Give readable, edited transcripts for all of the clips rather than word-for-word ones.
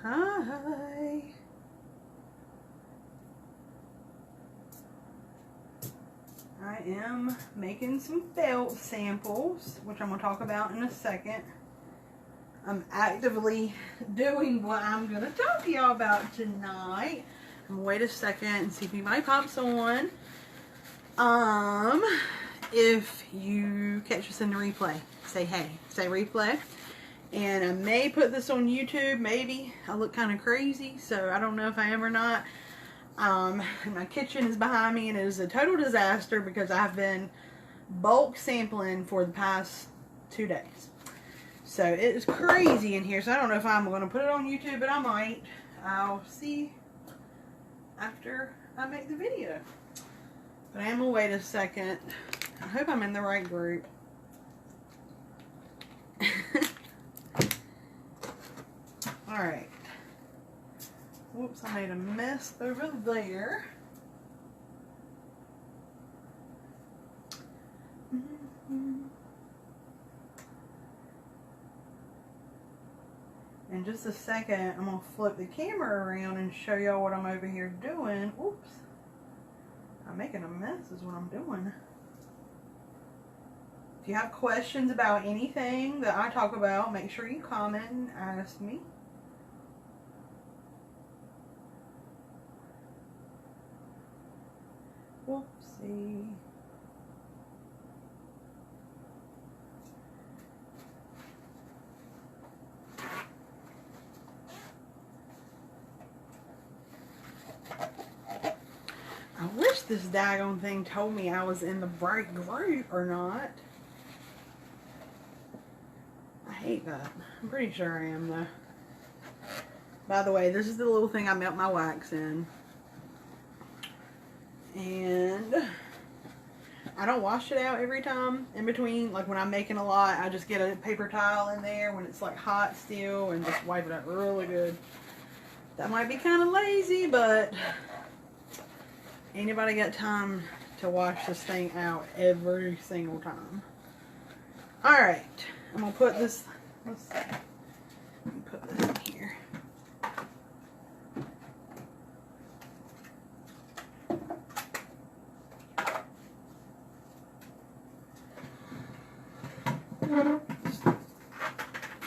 Hi. I am making some felt samples, which I'm going to talk about in a second. I'm actively doing what I'm going to talk to y'all about tonight. I'm going to wait a second and see if anybody pops on. If you catch us in the replay, say hey, say replay. And I may put this on YouTube, maybe. I look kind of crazy, so I don't know if I am or not. My kitchen is behind me and it is a total disaster because I've been bulk sampling for the past 2 days. So it is crazy in here, so I don't know if I'm going to put it on YouTube, but I might. I'll see after I make the video. But I am going to wait a second. I hope I'm in the right group. Alright. Whoops, I made a mess over there. In just a second, I'm going to flip the camera around and show y'all what I'm over here doing. Oops. I'm making a mess is what I'm doing. If you have questions about anything that I talk about, make sure you comment and ask me. Whoopsie. I wish this daggone thing told me I was in the right group or not. I hate that. I'm pretty sure I am though. By the way, this is the little thing I melt my wax in. And I don't wash it out every time in between. Like when I'm making a lot, I just get a paper towel in there when it's like hot still and just wipe it up really good. That might be kind of lazy, but anybody got time to wash this thing out every single time? Alright, I'm going to put this, let's see, let me put this in here.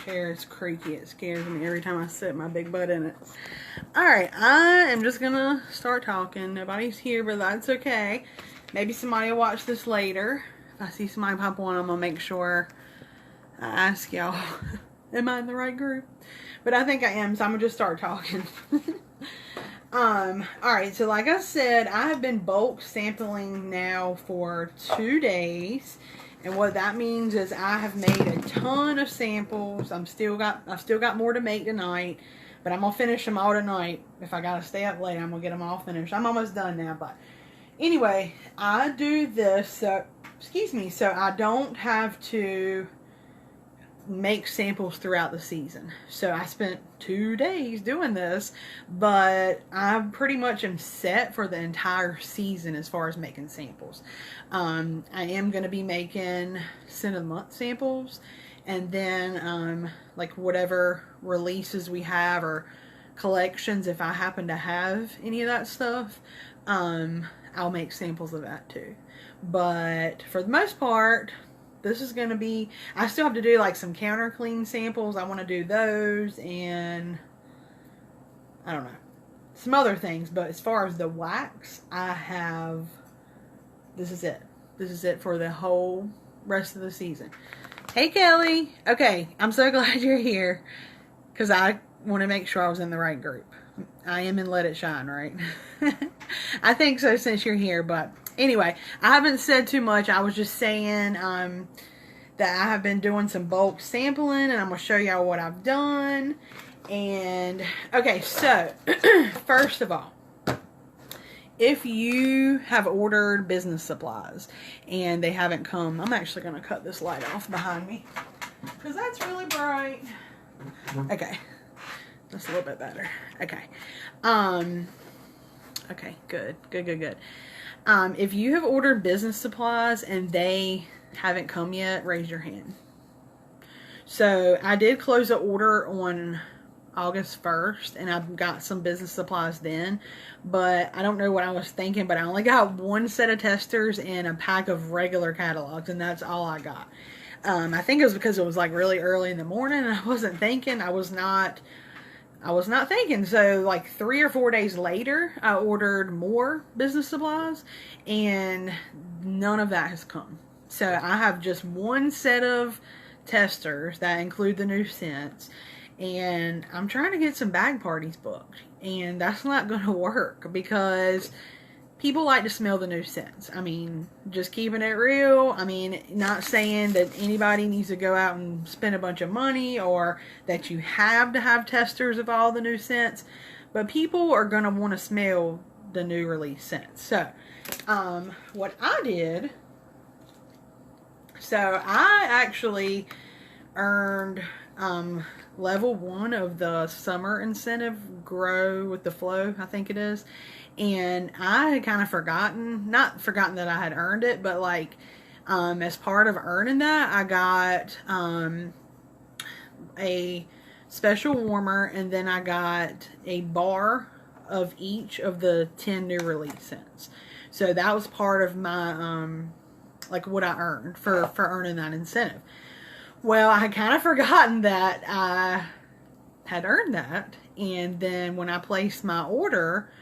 Chair is creaky, it scares me every time I sit my big butt in it. Alright, I am just gonna start talking. Nobody's here, but that's okay. Maybe somebody will watch this later. If I see somebody pop on, I'm gonna make sure I ask y'all, am I in the right group? But I think I am, so I'm gonna just start talking. Alright, so like I said, I have been bulk sampling now for 2 days. And what that means is I have made a ton of samples. I've still got more to make tonight, but I'm gonna finish them all tonight. If I gotta stay up late, I'm gonna get them all finished. I'm almost done now, but anyway, I do this so I don't have to make samples throughout the season. So I spent 2 days doing this, but I pretty much am set for the entire season as far as making samples. I am going to be making scent of the month samples, and then like whatever releases we have or collections, if I happen to have any of that stuff, I'll make samples of that too. But for the most part, this is going to be, I still have to do like some counter clean samples. I want to do those and I don't know, some other things. But as far as the wax, I have, this is it. This is it for the whole rest of the season. Hey Kelly. Okay, I'm so glad you're here because I want to make sure I was in the right group. I am in Let It Shine, right? I think so since you're here, but anyway, I haven't said too much. I was just saying that I have been doing some bulk sampling, and I'm going to show y'all what I've done. And, okay, so, first of all, if you have ordered business supplies and they haven't come, I'm actually going to cut this light off behind me because that's really bright. Okay. That's a little bit better. Okay. Okay, good. If you have ordered business supplies and they haven't come yet, raise your hand. So I did close the order on August 1st, and I've got some business supplies then, but I don't know what I was thinking, but I only got one set of testers and a pack of regular catalogs, and that's all I got. I think it was because it was like really early in the morning, and I wasn't thinking. I was not thinking. So like 3 or 4 days later, I ordered more business supplies, and none of that has come. So I have just one set of testers that include the new scents, and I'm trying to get some bag parties booked, and that's not going to work because people like to smell the new scents. I mean, just keeping it real. I mean, not saying that anybody needs to go out and spend a bunch of money or that you have to have testers of all the new scents, but people are going to want to smell the new release scents. So, what I did, so I actually earned level 1 of the summer incentive, Grow with the Flow, I think it is. And I had kind of not forgotten that I had earned it, but like, as part of earning that, I got, a special warmer, and then I got a bar of each of the 10 new release scents. So that was part of my, like what I earned for earning that incentive. Well, I had kind of forgotten that I had earned that. And then when I placed my order,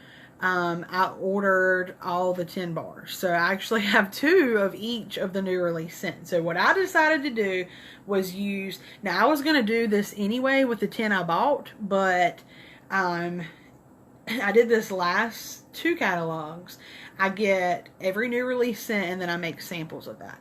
I ordered all the 10 bars. So I actually have 2 of each of the new release scents. So what I decided to do was use, now I was going to do this anyway with the 10 I bought, but I did this last 2 catalogs. I get every new release scent, and then I make samples of that.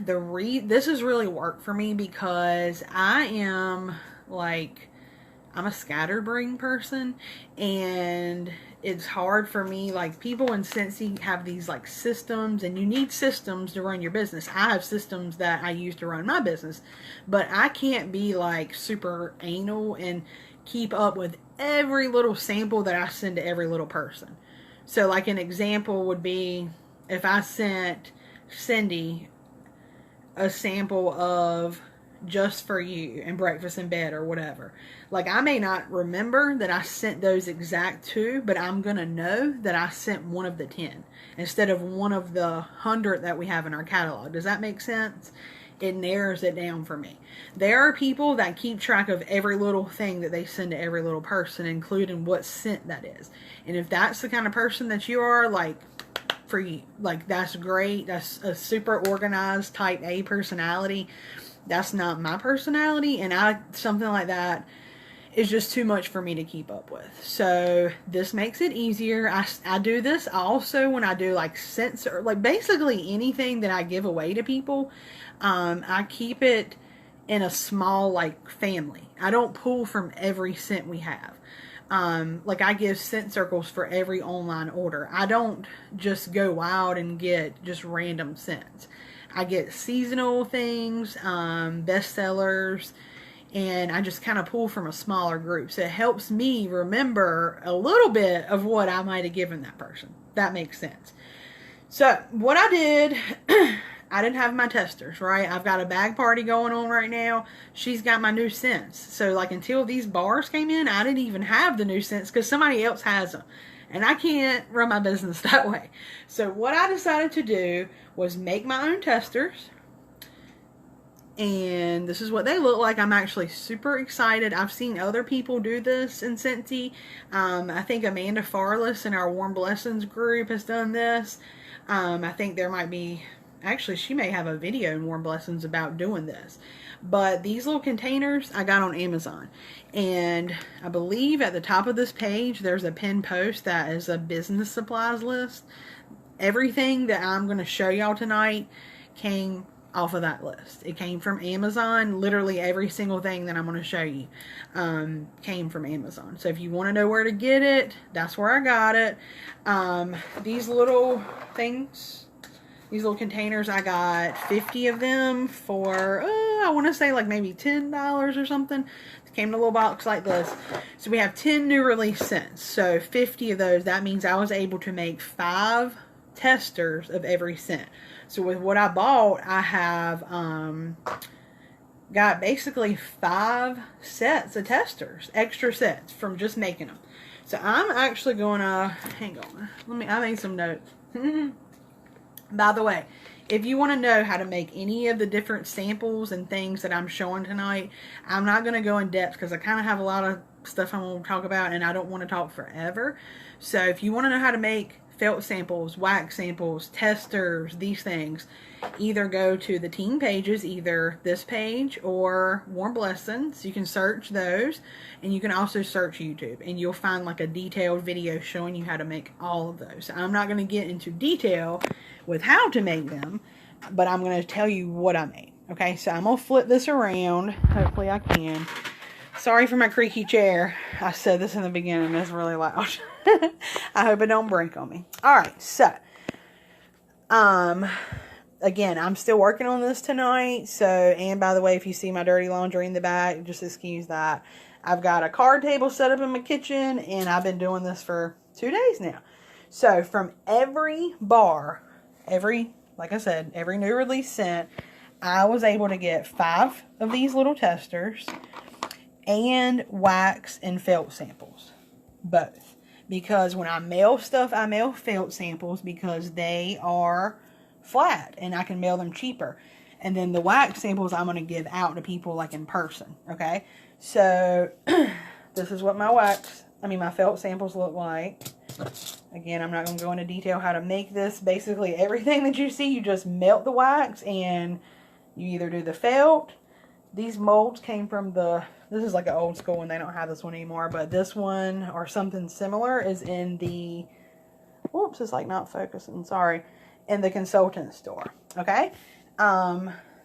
This has really worked for me because I'm a scatterbrain person, and it's hard for me, like people in Scentsy have these like systems, and you need systems to run your business. I have systems that I use to run my business, but I can't be like super anal and keep up with every little sample that I send to every little person. So like an example would be if I sent Cindy a sample of Just For You and Breakfast in Bed or whatever. Like I may not remember that I sent those exact 2, but I'm going to know that I sent one of the 10 instead of one of the 100 that we have in our catalog. Does that make sense? It narrows it down for me. There are people that keep track of every little thing that they send to every little person, including what scent that is. And if that's the kind of person that you are, like, for you, like, that's great. That's a super organized type A personality. That's not my personality, and something like that is just too much for me to keep up with. So this makes it easier. I do this also when I do like scents, or like basically anything that I give away to people. I keep it in a small like family. I don't pull from every scent we have. Like I give scent circles for every online order. I don't just go wild and get just random scents. I get seasonal things, bestsellers, and I just kind of pull from a smaller group. So it helps me remember a little bit of what I might have given that person. That makes sense. So what I did, I didn't have my testers, right? I've got a bag party going on right now. She's got my new scents. So like until these bars came in, I didn't even have the new scents because somebody else has them. And I can't run my business that way. So what I decided to do was make my own testers. And this is what they look like. I'm actually super excited. I've seen other people do this in Scentsy. I think Amanda Farless in our Warm Blessings group has done this. I think there might be, actually she may have a video in Warm Blessings about doing this. But these little containers I got on Amazon. And I believe at the top of this page there's a pinned post that is a business supplies list. Everything that I'm going to show y'all tonight came off of that list. It came from Amazon. Literally every single thing that I'm going to show you came from Amazon. So if you want to know where to get it, that's where I got it. These little things, these little containers, I got 50 of them for, I want to say like maybe $10 or something. It came in a little box like this. So we have 10 new release scents. So 50 of those, that means I was able to make 5 testers of every scent. So with what I bought, I have got basically 5 sets of testers, extra sets from just making them. So I'm actually gonna, hang on, I made some notes. By the way, if you want to know how to make any of the different samples and things that I'm showing tonight, I'm not going to go in depth because I kind of have a lot of stuff I want to talk about and I don't want to talk forever. So if you want to know how to make felt samples, wax samples, testers, these things, either go to the team pages, either this page or Warm Blessings. You can search those, and you can also search YouTube, and you'll find like a detailed video showing you how to make all of those. I'm not going to get into detail with how to make them, but I'm going to tell you what I made. Okay, so I'm going to flip this around. Hopefully I can. Sorry for my creaky chair. I said this in the beginning. It's really loud. I hope it don't break on me. Alright, so again, I'm still working on this tonight. So, and by the way, if you see my dirty laundry in the back, just excuse that. I've got a card table set up in my kitchen, and I've been doing this for 2 days now. So, from every bar, like I said, every new release scent, I was able to get 5 of these little testers and wax and felt samples, both. Because when I mail stuff, I mail felt samples because they are flat and I can mail them cheaper. And then the wax samples I'm going to give out to people like in person. Okay, so this is what my felt samples look like. Again, I'm not going to go into detail how to make this. Basically everything that you see, you just melt the wax and you either do the felt. These molds came from this is like an old school one. They don't have this one anymore. But this one or something similar is in the, whoops, it's like not focusing, sorry, in the consultant store. Okay?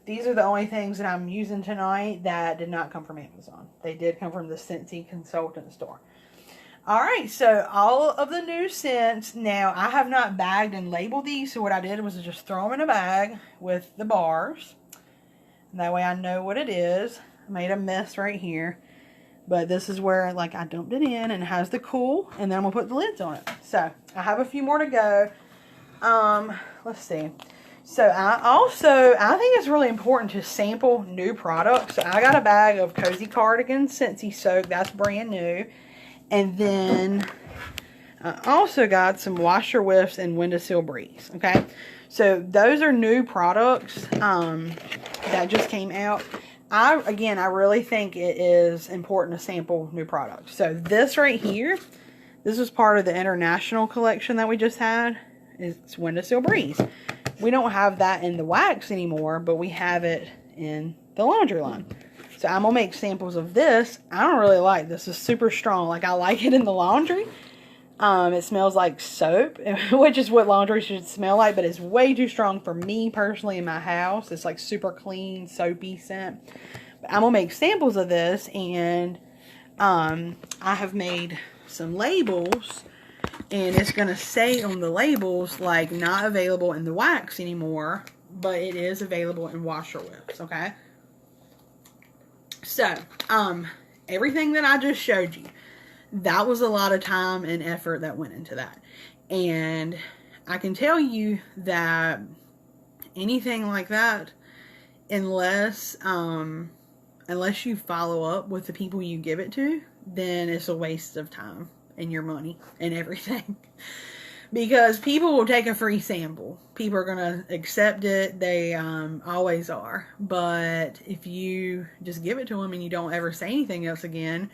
These are the only things that I'm using tonight that did not come from Amazon. They did come from the Scentsy consultant store. Alright, so all of the new scents. Now, I have not bagged and labeled these. So what I did was just throw them in a bag with the bars. And that way I know what it is. I made a mess right here. But this is where like I dumped it in and it has the cool. And then I'm going to put the lids on it. So I have a few more to go. Let's see. So I think it's really important to sample new products. So I got a bag of Cozy Cardigan Scentsy Soak. That's brand new. And then I also got some Washer Whiffs and Windowsill Breeze. Okay. So those are new products that just came out. I really think it is important to sample new products. So this right here, this was part of the international collection that we just had. It's Windowsill Breeze. We don't have that in the wax anymore, but we have it in the laundry line. So I'm going to make samples of this. I don't really like this. It's super strong. Like I like it in the laundry. It smells like soap, which is what laundry should smell like, but it's way too strong for me personally in my house. It's like super clean, soapy scent. But I'm going to make samples of this, and I have made some labels, and it's going to say on the labels, like, not available in the wax anymore, but it is available in Washer Whiffs, okay? So, everything that I just showed you, that was a lot of time and effort that went into that. And I can tell you that anything like that, unless you follow up with the people you give it to, then it's a waste of time and your money and everything. Because people will take a free sample. People are going to accept it. They always are. But if you just give it to them and you don't ever say anything else again,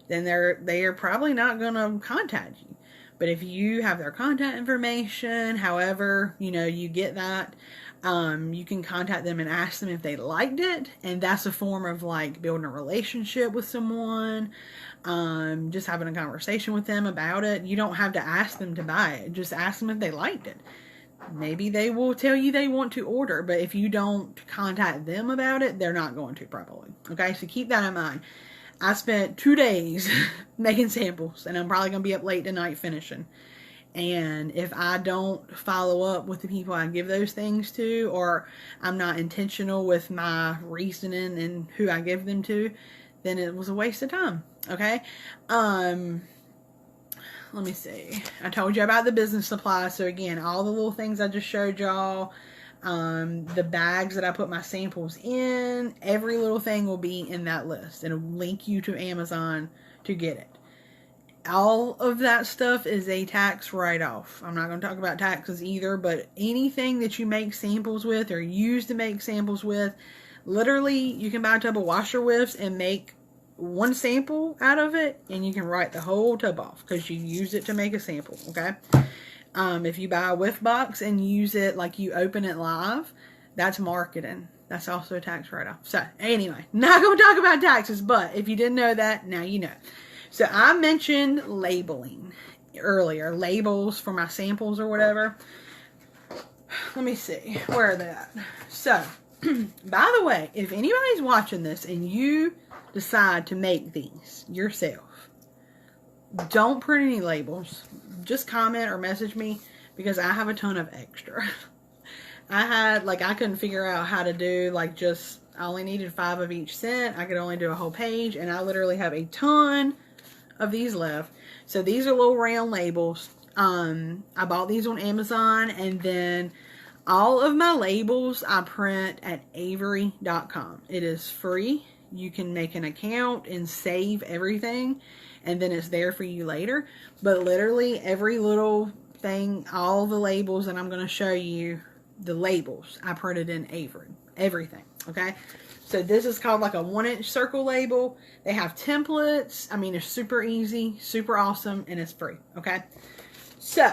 then they are probably not going to contact you. But if you have their contact information, however, you get that, you can contact them and ask them if they liked it. And that's a form of like building a relationship with someone, just having a conversation with them about it. You don't have to ask them to buy it. Just ask them if they liked it. Maybe they will tell you they want to order, but if you don't contact them about it, they're not going to probably. Okay, so keep that in mind. I spent 2 days making samples, and I'm probably going to be up late tonight finishing. And if I don't follow up with the people I give those things to, or I'm not intentional with my reasoning and who I give them to, then it was a waste of time. Okay? Let me see. I told you about the business supplies. So again, all the little things I just showed y'all. the bags that I put my samples in, every little thing will be in that list. It'll link you to Amazon to get it. All of that stuff is a tax write-off. I'm not going to talk about taxes either, but anything that you make samples with or use to make samples with, literally you can buy a tub of washer whiffs and make one sample out of it, and you can write the whole tub off because you use it to make a sample, okay? If you buy a whiff box and use it like you open it live, that's marketing. That's also a tax write-off. So anyway, not going to talk about taxes, but if you didn't know that, now you know. So I mentioned labeling earlier, labels for my samples or whatever. Let me see, where are they at? So, by the way, if anybody's watching this and you decide to make these yourself, don't print any labels. Just comment or message me because I have a ton of extra. I couldn't figure out how to do, I only needed 5 of each scent. I could only do a whole page, and I literally have a ton of these left. So these are little round labels. I bought these on Amazon, and then all of my labels I print at Avery.com. It is free. You can make an account and save everything, and then it's there for you later. But literally every little thing, all the labels that I'm going to show you, the labels, I printed in Avery. Everything, okay? So this is called like a 1-inch circle label. They have templates. I mean, it's super easy, super awesome, and it's free, okay? So,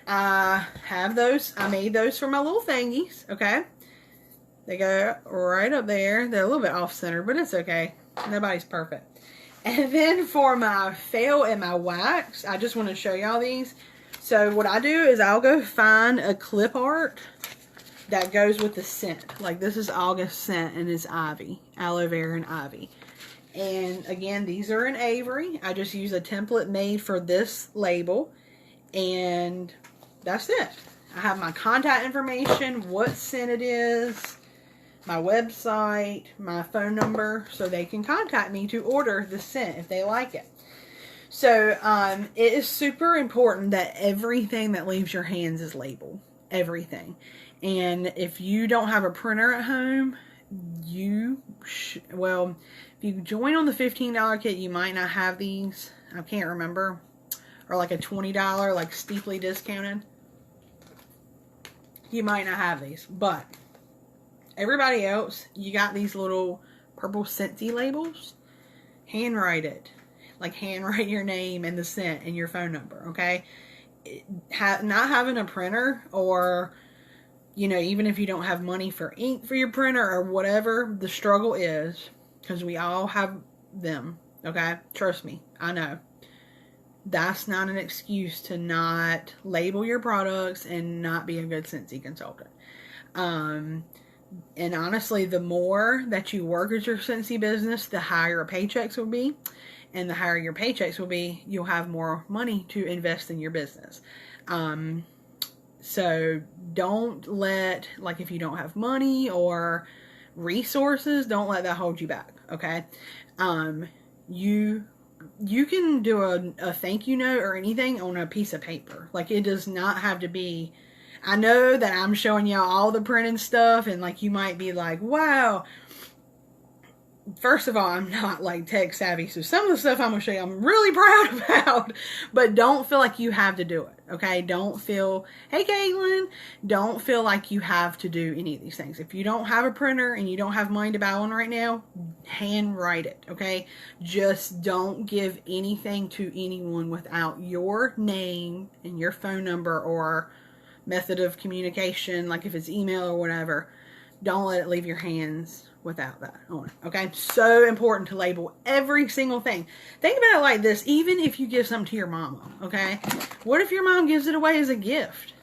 I have those. I made those for my little thingies, okay? They go right up there. They're a little bit off-center, but it's okay. Nobody's perfect. And then for my fail and my wax, I just want to show y'all these. So what I do is I'll go find a clip art that goes with the scent. Like this is August scent and it's ivy, aloe vera and ivy. And again, these are in Avery. I just use a template made for this label, and that's it. I have my contact information, what scent it is, my website, my phone number, so they can contact me to order the scent if they like it. So it is super important that everything that leaves your hands is labeled. Everything. And if you don't have a printer at home, if you join on the $15 kit, you might not have these. I can't remember. Or like a $20, like steeply discounted. You might not have these. But everybody else, you got these little purple Scentsy labels. Handwrite it. Like handwrite your name and the scent and your phone number, okay? Not having a printer, or even if you don't have money for ink for your printer or whatever the struggle is, because we all have them, okay? Trust me, I know. That's not an excuse to not label your products and not be a good Scentsy consultant. And honestly, the more that you work at your Scentsy business, the higher your paychecks will be. And the higher your paychecks will be, you'll have more money to invest in your business. So don't let, if you don't have money or resources, don't let that hold you back, okay? You can do a thank you note or anything on a piece of paper. It does not have to be, I know that I'm showing y'all all the printing stuff, and you might be like, wow. First of all, I'm not tech savvy, so some of the stuff I'm going to show you I'm really proud about, but don't feel like you have to do it, okay? Don't feel, hey Caitlin, don't feel like you have to do any of these things. If you don't have a printer and you don't have money to buy one right now, handwrite it, okay? Just don't give anything to anyone without your name and your phone number or method of communication, if it's email or whatever. Don't let it leave your hands without that on it, okay? So important to label every single thing. Think about it like this, even if you give something to your mama, okay? What if your mom gives it away as a gift?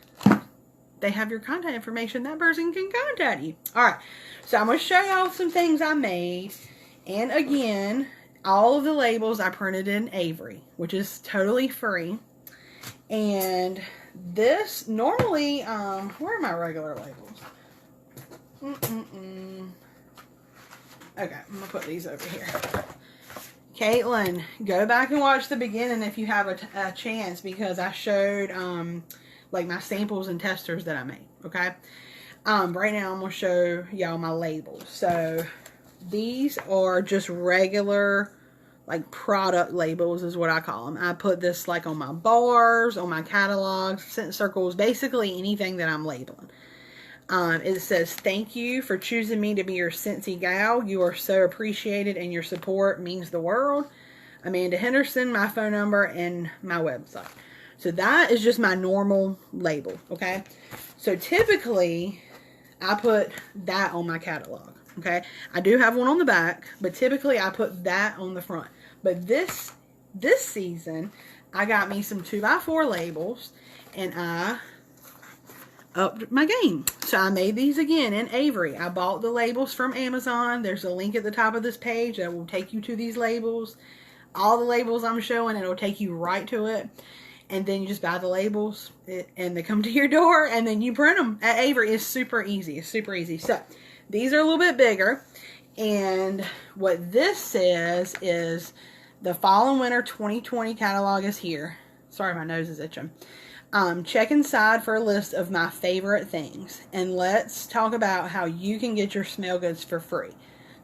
They have your contact information. That person can contact you. All right, so I'm going to show y'all some things I made. And again, all of the labels I printed in Avery, which is totally free. And this, normally, where are my regular labels? Okay, I'm going to put these over here. Caitlin, go back and watch the beginning if you have a chance, because I showed, my samples and testers that I made, okay? Right now I'm going to show y'all my labels. So these are just regular, like, product labels is what I call them. I put this like on my bars, on my catalogs, scent circles, basically anything that I'm labeling. It says, thank you for choosing me to be your Scentsy gal. You are so appreciated and your support means the world. Amanda Henderson, my phone number, and my website. So that is just my normal label, okay? So typically, I put that on my catalog, okay? I do have one on the back, but typically I put that on the front. But this season, I got me some 2x4 labels, and I upped my game. So I made these again in Avery. I bought the labels from Amazon. There's a link at the top of this page that will take you to these labels. All the labels I'm showing, it'll take you right to it. And then you just buy the labels, and they come to your door, and then you print them at Avery. It's super easy. It's super easy. So these are a little bit bigger. And what this says is the Fall and Winter 2020 catalog is here. Sorry, my nose is itching. Check inside for a list of my favorite things. And let's talk about how you can get your smell goods for free.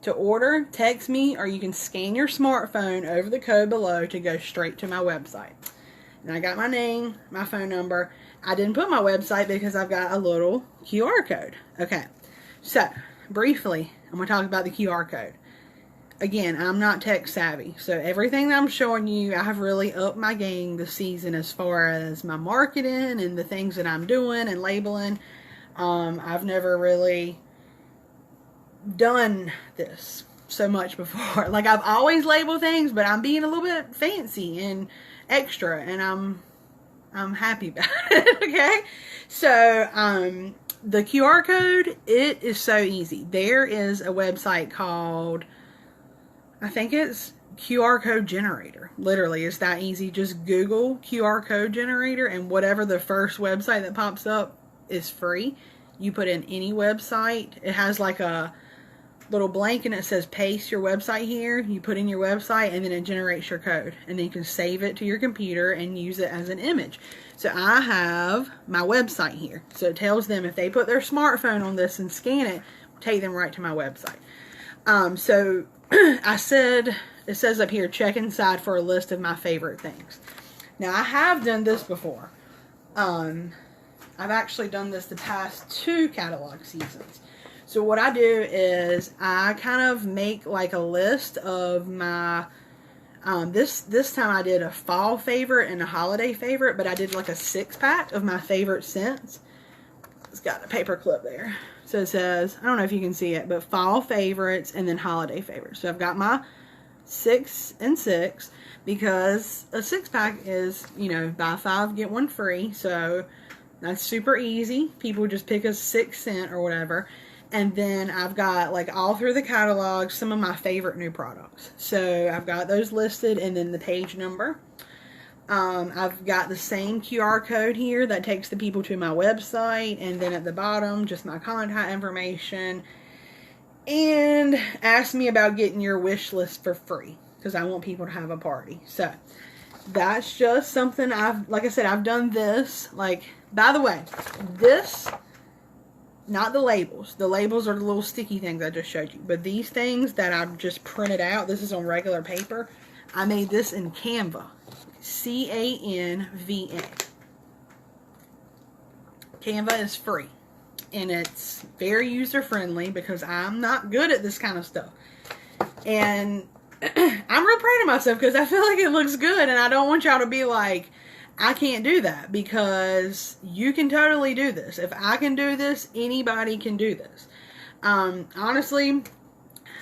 To order, text me, or you can scan your smartphone over the code below to go straight to my website. And I got my name, my phone number. I didn't put my website because I've got a little QR code. Okay, so briefly, I'm going to talk about the QR code. Again, I'm not tech savvy, so everything that I'm showing you, I have really upped my game this season as far as my marketing and the things that I'm doing and labeling. I've never really done this so much before. Like, I've always labeled things, but I'm being a little bit fancy and extra, and I'm happy about it. Okay, so the QR code, it is so easy. There is a website called, I think it's QR code generator. Literally, it's that easy. Just Google QR code generator, and whatever the first website that pops up is free. You put in any website. It has like a little blank and it says paste your website here. You put in your website and then it generates your code, and then you can save it to your computer and use it as an image. So I have my website here, so it tells them if they put their smartphone on this and scan it, take them right to my website. So I said, it says up here, check inside for a list of my favorite things. Now I have done this before. I've actually done this the past 2 catalog seasons. So what I do is I kind of make like a list of my, this time I did a fall favorite and a holiday favorite, but I did like a 6-pack of my favorite scents. It's got a paper clip there. So it says, I don't know if you can see it, but fall favorites and then holiday favorites. So I've got my 6 and 6 because a 6-pack is, you know, buy 5, get 1 free. So that's super easy. People just pick a 6 scent or whatever. And then I've got, like, all through the catalog, some of my favorite new products. So I've got those listed, and then the page number. I've got the same QR code here that takes the people to my website. And then at the bottom, just my contact information. And ask me about getting your wish list for free, because I want people to have a party. So that's just something like I said, I've done this. Like, by the way, this... not the labels. The labels are the little sticky things I just showed you. But these things that I've just printed out, this is on regular paper. I made this in Canva. C-A-N-V-A. Canva is free. And it's very user-friendly because I'm not good at this kind of stuff. And I'm real proud of myself because I feel like it looks good. And I don't want y'all to be like, I can't do that, because you can totally do this. If I can do this, anybody can do this. Honestly,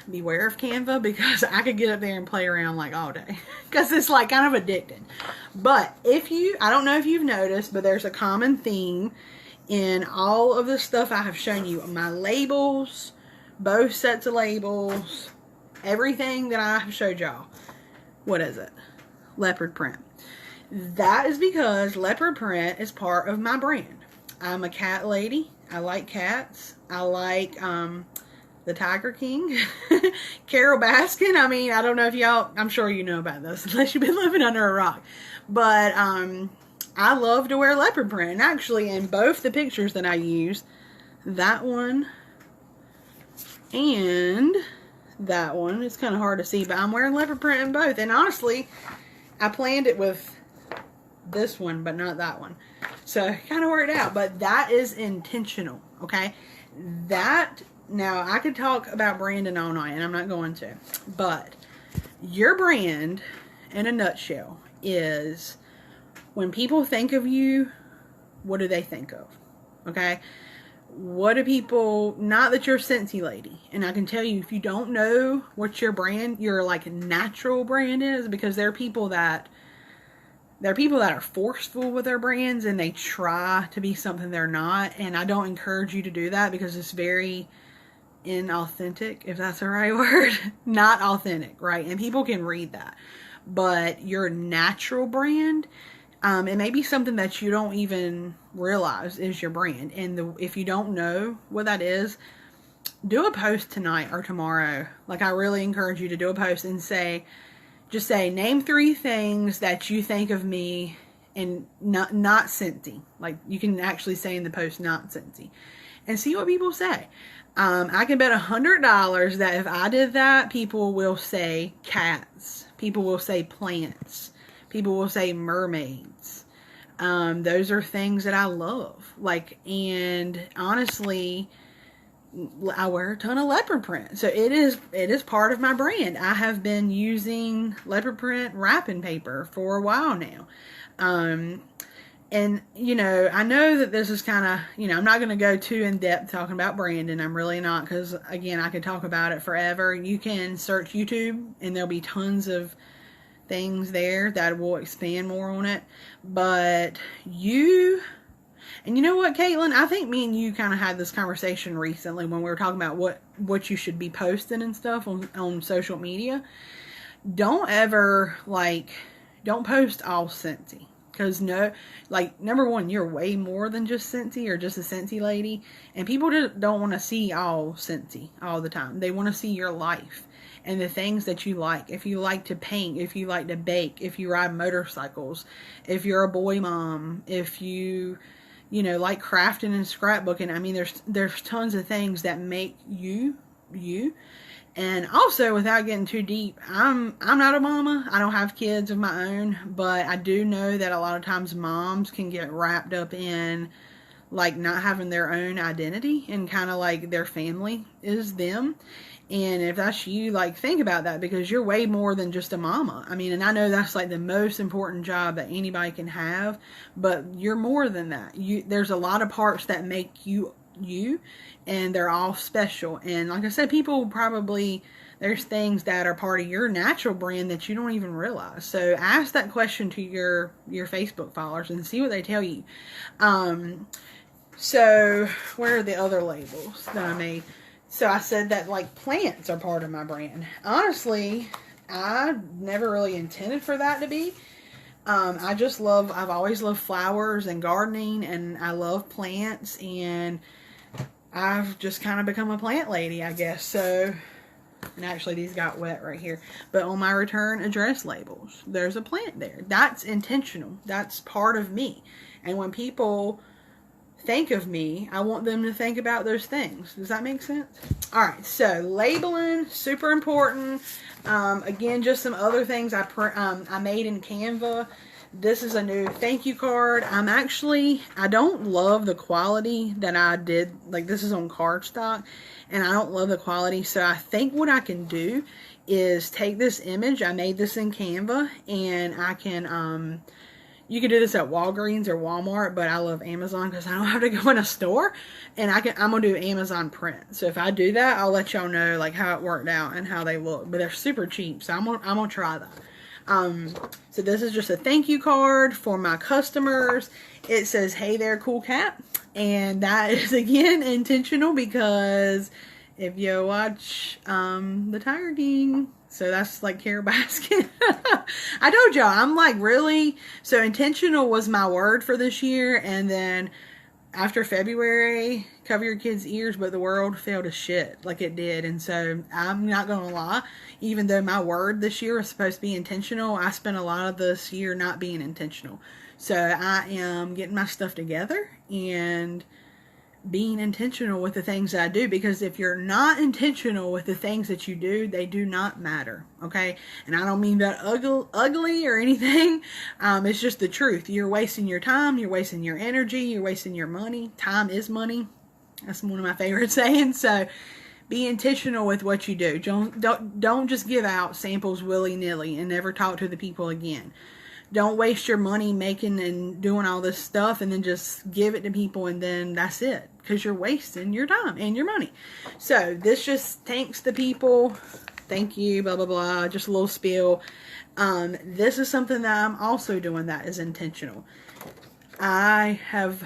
beware of Canva, because I could get up there and play around like all day, because it's like kind of addicting. But I don't know if you've noticed, but there's a common theme in all of the stuff I have shown you. My labels, both sets of labels, everything that I have showed y'all. What is it? Leopard print. That is because leopard print is part of my brand. I'm a cat lady. I like cats. I like the Tiger King, Carol Baskin. I mean, I don't know if y'all, I'm sure you know about this unless you've been living under a rock. But I love to wear leopard print. And actually, in both the pictures that I use, that one, and that one. It's kind of hard to see, but I'm wearing leopard print in both. And honestly, I planned it with this one, but not that one. So it kind of worked out, but that is intentional, okay? That, now I could talk about branding all night, and I'm not going to, but your brand, in a nutshell, is when people think of you, what do they think of, okay? What do people, not that you're a Scentsy lady, and I can tell you, if you don't know what your brand, your like natural brand is, because there are people that are forceful with their brands and they try to be something they're not, and I don't encourage you to do that because it's very inauthentic, if that's the right word. Not authentic, right? And people can read that. But your natural brand, it may be something that you don't even realize is your brand. And if you don't know what that is, do a post tonight or tomorrow. Like, I really encourage you to do a post and just say, name 3 things that you think of me and not Scentsy. Like, you can actually say in the post, not Scentsy. And see what people say. I can bet $100 that if I did that, people will say cats. People will say plants. People will say mermaids. Those are things that I love. Like, and honestly, I wear a ton of leopard print. So it is part of my brand. I have been using leopard print wrapping paper for a while now. And, you know, I know that this is kind of, you know, I'm not going to go too in depth talking about branding. I'm really not, because, again, I could talk about it forever. You can search YouTube, and there'll be tons of things there that will expand more on it. But and you know what, Caitlin? I think me and you kind of had this conversation recently when we were talking about what you should be posting and stuff on social media. Don't ever, don't post all Scentsy. Because, number one, you're way more than just Scentsy or just a Scentsy lady. And people just don't want to see all Scentsy all the time. They want to see your life and the things that you like. If you like to paint, if you like to bake, if you ride motorcycles, if you're a boy mom, if you like crafting and scrapbooking. I mean, there's tons of things that make you. And also, without getting too deep, I'm not a mama. I don't have kids of my own, but I do know that a lot of times moms can get wrapped up in like not having their own identity and kind of like their family is them. And if that's you, like, think about that, because you're way more than just a mama. I mean, and I know that's like the most important job that anybody can have, but you're more than that. There's a lot of parts that make you, and they're all special. And like I said, people probably, there's things that are part of your natural brand that you don't even realize. So ask that question to your Facebook followers and see what they tell you. So where are the other labels that I made? So I said that like plants are part of my brand. Honestly, I never really intended for that to be. I've always loved flowers and gardening, and I love plants, and I've just kind of become a plant lady, I guess. So, and actually these got wet right here, but on my return address labels, there's a plant there. That's intentional. That's part of me. And when people think of me, I want them to think about those things. Does that make sense? All right, so labeling, super important. Again, just some other things I made in Canva. This is a new thank you card. I don't love the quality that I did. Like, this is on cardstock, and I don't love the quality. So I think what I can do is take this image. I made this in Canva, and I can, you can do this at Walgreens or Walmart, but I love Amazon because I don't have to go in a store, and I'm going to do Amazon print. So if I do that, I'll let y'all know like how it worked out and how they look, but they're super cheap. So I'm going to try that. So this is just a thank you card for my customers. It says, "Hey there, cool cat." And that is, again, intentional because if you watch, the Tiger King, so that's like Carole Baskin. I told y'all, I'm like really, so intentional was my word for this year. And then after February, cover your kids' ears, but the world fell to shit like it did. And so I'm not going to lie, even though my word this year is supposed to be intentional, I spent a lot of this year not being intentional. So I am getting my stuff together, and being intentional with the things that I do, because if you're not intentional with the things that you do, they do not matter. Okay. And I don't mean that ugly or anything. It's just the truth. You're wasting your time. You're wasting your energy. You're wasting your money. Time is money. That's one of my favorite sayings. So be intentional with what you do. Don't just give out samples willy-nilly and never talk to the people again. Don't waste your money making and doing all this stuff and then just give it to people and then that's it. Because you're wasting your time and your money. So this just thanks the people. Thank you, blah, blah, blah. Just a little spiel. This is something that I'm also doing that is intentional. I have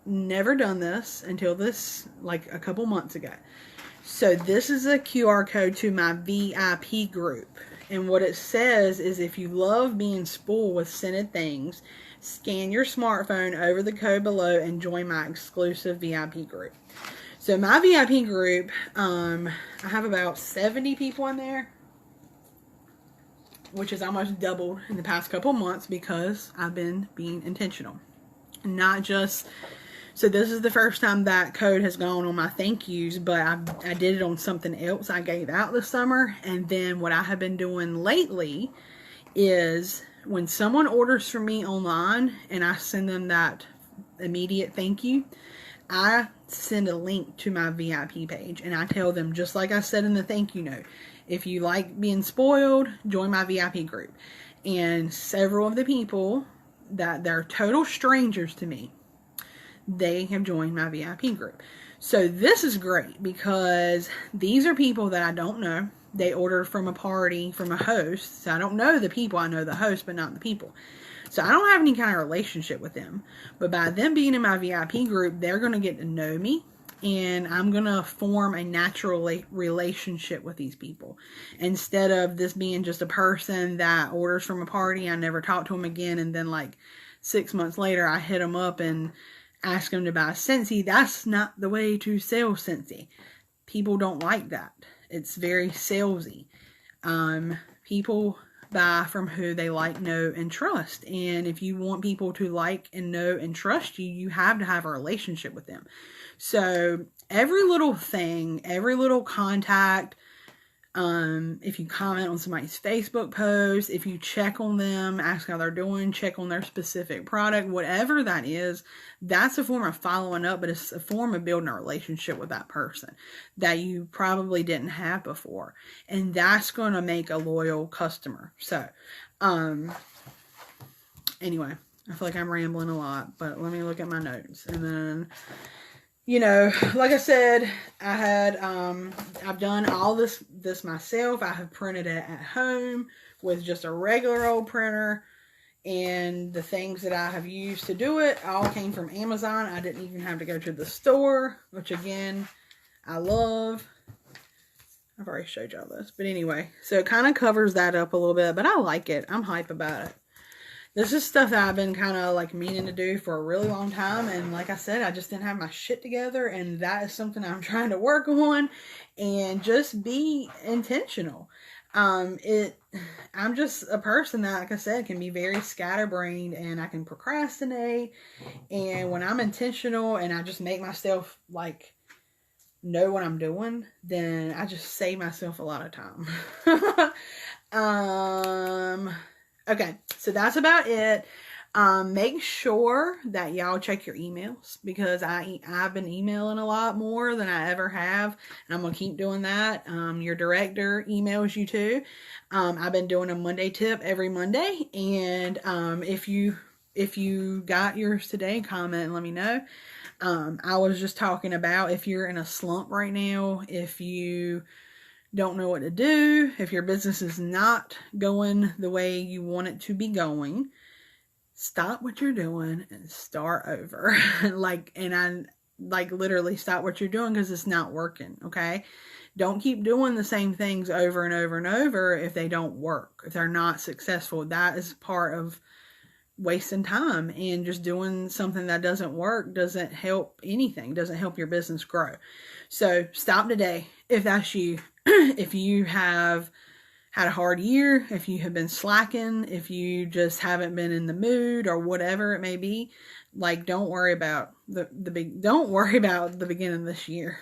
never done this until this, like a couple months ago. So this is a QR code to my VIP group. And what it says is, if you love being spoiled with scented things, scan your smartphone over the code below and join my exclusive VIP group. So my VIP group, I have about 70 people in there, which is almost doubled in the past couple months because I've been being intentional. Not just... So this is the first time that code has gone on my thank yous, but I did it on something else I gave out this summer. And then what I have been doing lately is when someone orders from me online and I send them that immediate thank you, I send a link to my VIP page and I tell them, just like I said in the thank you note, if you like being spoiled, join my VIP group. And several of the people that they're total strangers to me, they have joined my VIP group. So this is great because these are people that I don't know. They ordered from a party, from a host. So I don't know the people. I know the host, but not the people. So I don't have any kind of relationship with them. But by them being in my VIP group, they're going to get to know me. And I'm going to form a natural relationship with these people. Instead of this being just a person that orders from a party, I never talk to them again. And then like 6 months later, I hit them up and ask them to buy Scentsy. That's not the way to sell Scentsy. People don't like that. It's very salesy. People buy from who they like, know, and trust. And if you want people to like and know and trust you, you have to have a relationship with them. So every little thing, every little contact, if you comment on somebody's Facebook post, if you check on them, ask how they're doing, check on their specific product, whatever that is, that's a form of following up, but it's a form of building a relationship with that person that you probably didn't have before. And that's going to make a loyal customer. So, anyway, I feel like I'm rambling a lot, but let me look at my notes. And then, you know, like I said, I've done all this myself. I have printed it at home with just a regular old printer, and the things that I have used to do it all came from Amazon. I didn't even have to go to the store, which again, I love. I've already showed y'all this, but anyway, so it kind of covers that up a little bit, but I like it. I'm hype about it. This is stuff that I've been kind of like meaning to do for a really long time. And like I said, I just didn't have my shit together. And that is something I'm trying to work on and just be intentional. I'm just a person that, like I said, can be very scatterbrained and I can procrastinate. And when I'm intentional and I just make myself like know what I'm doing, then I just save myself a lot of time. Okay, so that's about it. Make sure that y'all check your emails because I've been emailing a lot more than I ever have, and I'm gonna keep doing that. Your director emails you too. I've been doing a Monday tip every Monday, and if you got yours today, comment and let me know. I was just talking about if you're in a slump right now, if you don't know what to do, if your business is not going the way you want it to be going, stop what you're doing and start over. Literally stop what you're doing because it's not working, okay? Don't keep doing the same things over and over and over if they don't work, if they're not successful. That is part of wasting time, and just doing something that doesn't work doesn't help anything, doesn't help your business grow. So stop today if that's you. If you have had a hard year, if you have been slacking, if you just haven't been in the mood or whatever it may be, like, don't worry about the beginning of this year.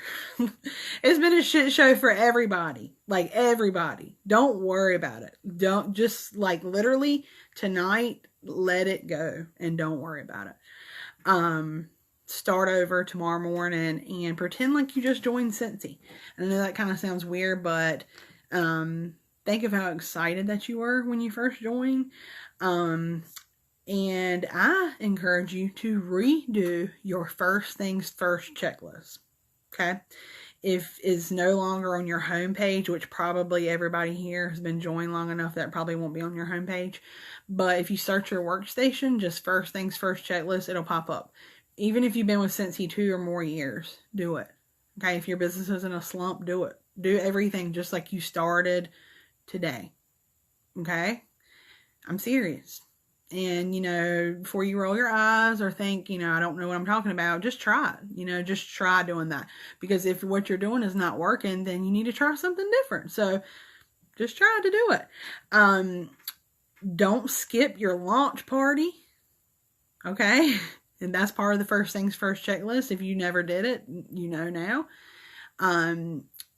It's been a shit show for everybody. Like, everybody. Don't worry about it. Don't, just like, literally tonight, let it go and don't worry about it. Start over tomorrow morning and pretend like you just joined Scentsy. I know that kind of sounds weird, but think of how excited that you were when you first joined. And I encourage you to redo your first things first checklist. Okay? If it's no longer on your homepage, which probably everybody here has been joined long enough that probably won't be on your homepage. But if you search your workstation, just first things first checklist, it'll pop up. Even if you've been with Scentsy 2 or more years, do it. Okay? If your business is in a slump, do it. Do everything just like you started today. Okay? I'm serious. And, you know, before you roll your eyes or think, you know, I don't know what I'm talking about, just try it. You know, just try doing that. Because if what you're doing is not working, then you need to try something different. So, just try to do it. Don't skip your launch party. Okay? And that's part of the first things first checklist. If you never did it, you know now.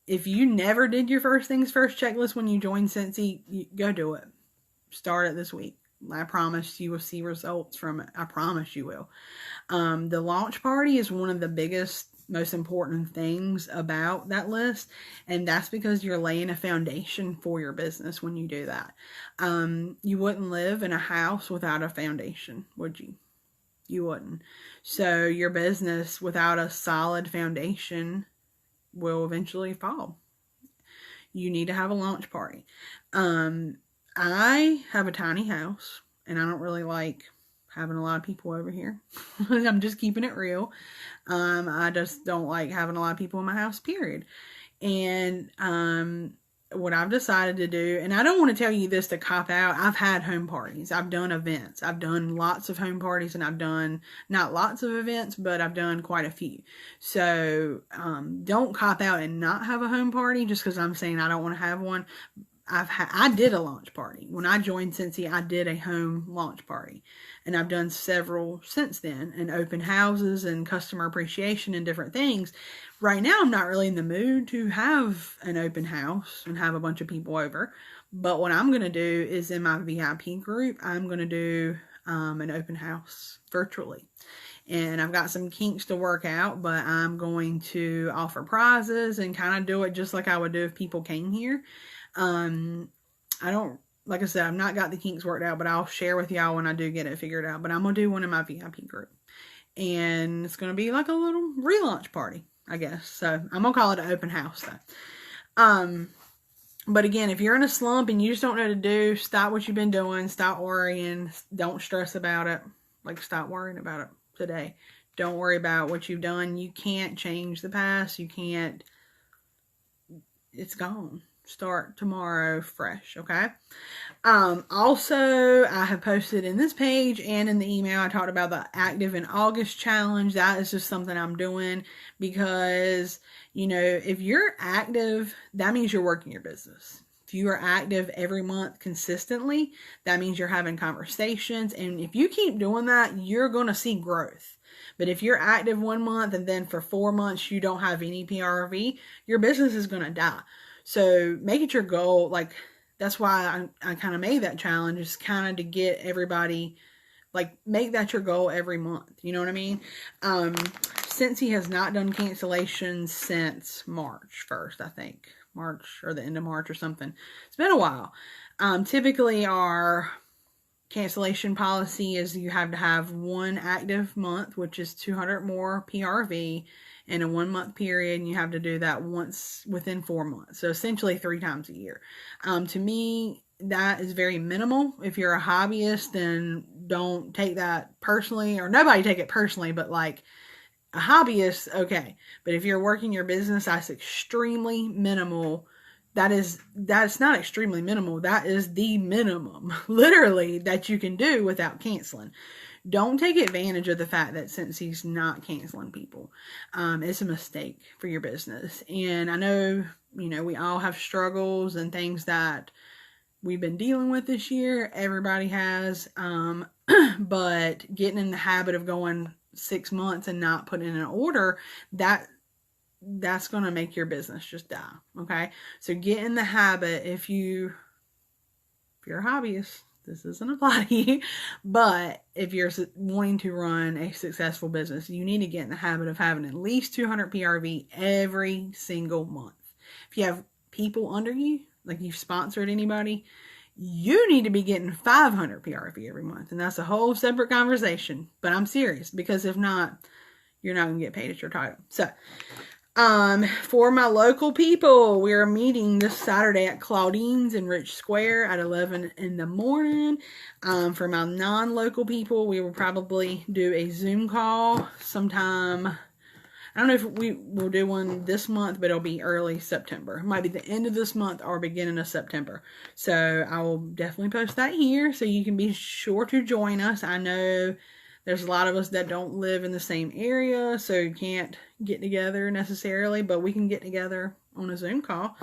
If you never did your first things first checklist when you joined Scentsy, go do it. Start it this week. I promise you will see results from it. I promise you will. The launch party is one of the biggest, most important things about that list. And that's because you're laying a foundation for your business when you do that. You wouldn't live in a house without a foundation, would you? You wouldn't. So your business without a solid foundation will eventually fall. You need to have a launch party. I have a tiny house, and I don't really like having a lot of people over here. I'm just keeping it real. I just don't like having a lot of people in my house, period. And what I've decided to do, and I don't want to tell you this to cop out, I've had home parties. I've done events. I've done lots of home parties, and I've done not lots of events, but I've done quite a few. So don't cop out and not have a home party just because I'm saying I don't want to have one. I did a launch party. When I joined Scentsy, I did a home launch party. And I've done several since then, and open houses and customer appreciation and different things. Right now, I'm not really in the mood to have an open house and have a bunch of people over. But what I'm going to do is in my VIP group, I'm going to do an open house virtually. And I've got some kinks to work out, but I'm going to offer prizes and kind of do it just like I would do if people came here. I don't, like I said, I've not got the kinks worked out, but I'll share with y'all when I do get it figured out. But I'm going to do one in my VIP group. And it's going to be like a little relaunch party, I guess. So I'm going to call it an open house though. But again, if you're in a slump and you just don't know what to do, stop what you've been doing. Stop worrying. Don't stress about it. Like, stop worrying about it today. Don't worry about what you've done. You can't change the past. You can't. It's gone. Start tomorrow fresh, okay? Also, I have posted in this page and in the email, I talked about the Active in August challenge. That is just something I'm doing because, you know, if you're active, that means you're working your business. If you are active every month consistently, that means you're having conversations. And if you keep doing that, you're going to see growth. But if you're active 1 month and then for 4 months you don't have any PRV, your business is going to die. So make it your goal. Like, that's why I kind of made that challenge, is kind of to get everybody, like, make that your goal every month. You know what I mean? Scentsy has not done cancellations since March 1st, I think. March or the end of March or something. It's been a while. Typically our cancellation policy is you have to have 1 active month, which is 200 more PRV in a 1 month period, and you have to do that once within 4 months. So essentially 3 times a year. To me, that is very minimal. If you're a hobbyist, then don't take that personally, or nobody take it personally, but like a hobbyist, okay. But if you're working your business, that's extremely minimal. That's not extremely minimal. That is the minimum, literally, that you can do without canceling. Don't take advantage of the fact that Scentsy's not canceling people. It's a mistake for your business. And I know, you know, we all have struggles and things that, we've been dealing with this year. Everybody has. But getting in the habit of going 6 months and not putting in an order, that's going to make your business just die. Okay. So get in the habit. If you're a hobbyist, this doesn't apply to you, but if you're wanting to run a successful business, you need to get in the habit of having at least 200 PRV every single month. If you have people under you, like you've sponsored anybody, you need to be getting 500 PRV every month. And that's a whole separate conversation, but I'm serious, because if not, you're not going to get paid at your title. So, for my local people, we are meeting this Saturday at Claudine's in Rich Square at 11 in the morning. For my non-local people, we will probably do a Zoom call sometime. I don't know if we will do one this month, but it'll be early September. It might be the end of this month or beginning of September. So I will definitely post that here so you can be sure to join us. I know there's a lot of us that don't live in the same area, so you can't get together necessarily, but we can get together on a Zoom call.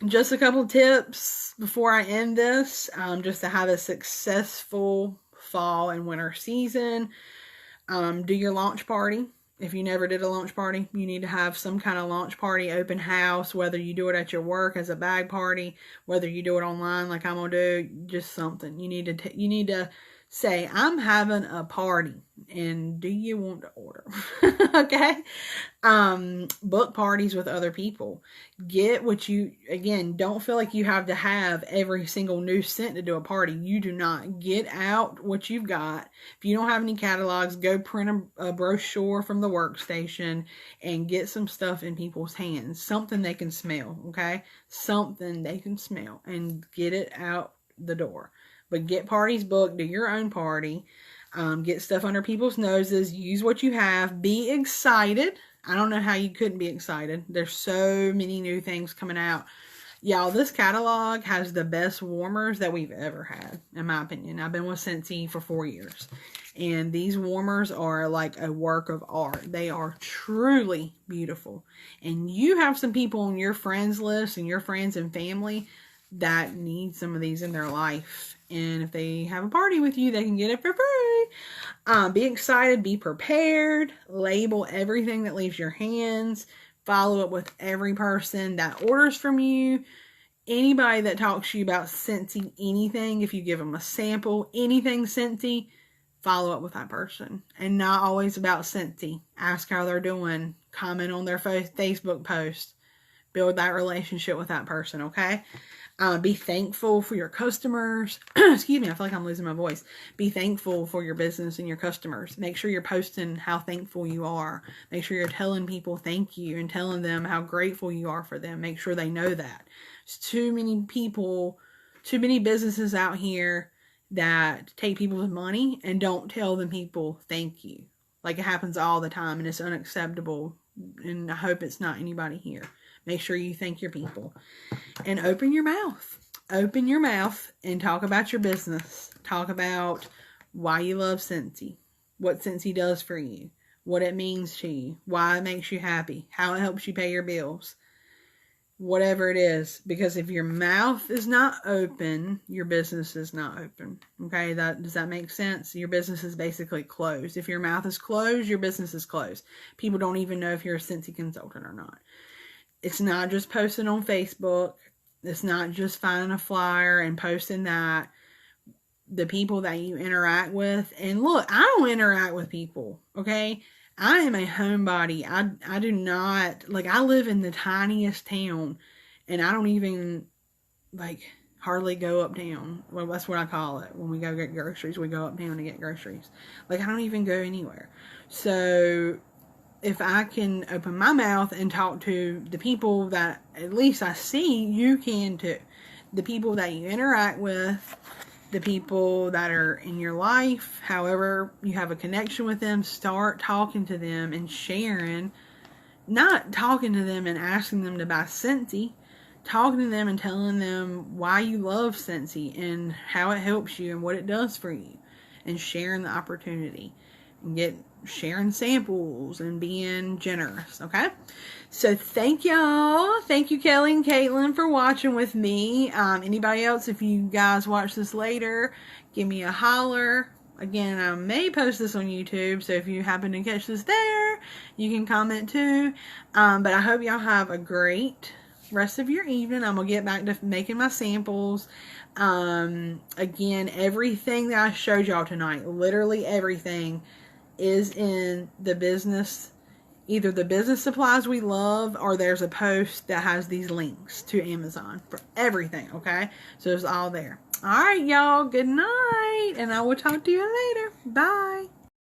Just a couple of tips before I end this, just to have a successful fall and winter season. Do your launch party. If you never did a launch party, you need to have some kind of launch party, open house, whether you do it at your work as a bag party, whether you do it online like I'm going to do, just something. You need to say, I'm having a party, and do you want to order? Okay? Book parties with other people. Get what again, don't feel like you have to have every single new scent to do a party. You do not. Get out what you've got. If you don't have any catalogs, go print a brochure from the workstation and get some stuff in people's hands. Something they can smell, okay? Something they can smell, and get it out the door. But get parties booked, do your own party, get stuff under people's noses, use what you have, be excited. I don't know how you couldn't be excited. There's so many new things coming out. Y'all, this catalog has the best warmers that we've ever had, in my opinion. I've been with Scentsy for 4 years, and these warmers are like a work of art. They are truly beautiful. And you have some people on your friends list and your friends and family that need some of these in their life. And if they have a party with you, they can get it for free. Be excited, be prepared, label everything that leaves your hands, follow up with every person that orders from you, anybody that talks to you about Scentsy, anything. If you give them a sample, anything Scentsy, follow up with that person. And not always about Scentsy. Ask how they're doing, comment on their Facebook post, build that relationship with that person, okay? Be thankful for your customers. Excuse me, I feel like I'm losing my voice. Be thankful for your business and your customers. Make sure you're posting how thankful you are. Make sure you're telling people thank you and telling them how grateful you are for them. Make sure they know that. There's too many people, too many businesses out here that take people's money and don't tell them people thank you. Like, it happens all the time, and it's unacceptable. And I hope it's not anybody here. Make sure you thank your people. And open your mouth. Open your mouth and talk about your business. Talk about why you love Scentsy. What Scentsy does for you. What it means to you. Why it makes you happy. How it helps you pay your bills. Whatever it is. Because if your mouth is not open, your business is not open. Okay? Does that make sense? Your business is basically closed. If your mouth is closed, your business is closed. People don't even know if you're a Scentsy consultant or not. It's not just posting on Facebook. It's not just finding a flyer and posting that. The people that you interact with. And look, I don't interact with people, okay? I am a homebody. I do not, like, I live in the tiniest town, and I don't even, like, hardly go uptown. Well, that's what I call it. When we go get groceries, we go uptown to get groceries. Like, I don't even go anywhere. So if I can open my mouth and talk to the people that at least I see, you can too. The people that you interact with, the people that are in your life, however you have a connection with them, start talking to them and sharing. Not talking to them and asking them to buy Scentsy. Talking to them and telling them why you love Scentsy and how it helps you and what it does for you. And sharing the opportunity. And sharing samples and being generous, okay? So thank y'all. Thank you, Kelly and Caitlin, for watching with me. Anybody else, if you guys watch this later, give me a holler. Again, I may post this on YouTube, so if you happen to catch this there, you can comment too. But I hope y'all have a great rest of your evening. I'm going to get back to making my samples. Again, everything that I showed y'all tonight, literally everything, is in the business, either the business supplies we love, or there's a post that has these links to Amazon for everything, okay? So it's all there. All right, y'all, good night, and I will talk to you later. Bye.